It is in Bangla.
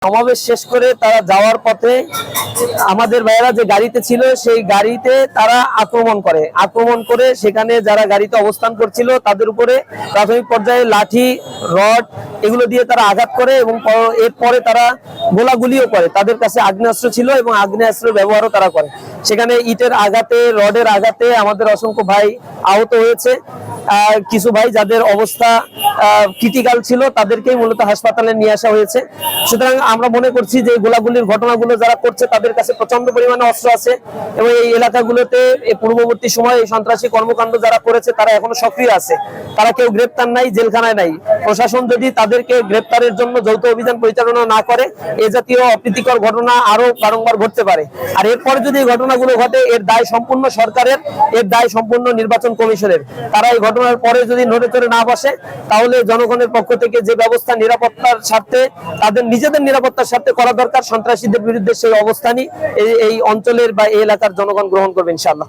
সমাবেশ শেষ করে তারা যাওয়ার পথে আমাদের ভাইয়েরা যে গাড়িতে ছিল সেই গাড়িতে তারা আক্রমণ করে সেখানে যারা গাড়িতে অবস্থান করছিল তাদের উপরে প্রাথমিক পর্যায়ে লাঠি রড এগুলো দিয়ে তারা আঘাত করে এবং এরপরে তারা গোলাগুলিও করে। তাদের কাছে আগ্নেয়াস্ত্র ছিল এবং আগ্নেয়াস্ত্রের ব্যবহারও তারা করে। সেখানে ইটের আঘাতে রডের আঘাতে আমাদের অসংখ্য ভাই আহত হয়েছে। কিছু ভাই যাদের অবস্থা ক্রিটিক্যাল ছিল তাদেরকেই মূলত হাসপাতালে নিয়ে আসা হয়েছে। সুতরাং আমরা মনে করছি যে গোলাগুলির ঘটনাগুলো যারা করছে তাদের কাছে প্রচন্ড পরিমাণে অস্ত্র আছে এবং এই এলাকাগুলোতে পূর্ববর্তী সময়ে এই সন্ত্রাসী কর্মকাণ্ড যারা করেছে তারা এখনো সক্রিয় আছে। তারা কেউ গ্রেপ্তার নাই, জেলখানায় নাই। প্রশাসন যদি তাদেরকে গ্রেপ্তারের জন্য যৌথ অভিযান পরিচালনা না করে এ জাতীয় অপ্রীতিকর ঘটনা আরো বারংবার ঘটতে পারে। আর এরপরে যদি এই ঘটনাগুলো ঘটে এর দায় সম্পূর্ণ সরকারের, এর দায় সম্পূর্ণ নির্বাচন কমিশনের। তারা এই ঘটনার পরে যদি নড়ে চড়ে না বসে তাহলে জনগণের পক্ষ থেকে যে ব্যবস্থা নিরাপত্তার স্বার্থে তাদের নিজেদের নিরাপত্তার স্বার্থে করা দরকার, সন্ত্রাসীদের বিরুদ্ধে সেই অবস্থানই এই অঞ্চলের বা এই এলাকার জনগণ গ্রহণ করবে ইনশাআল্লাহ।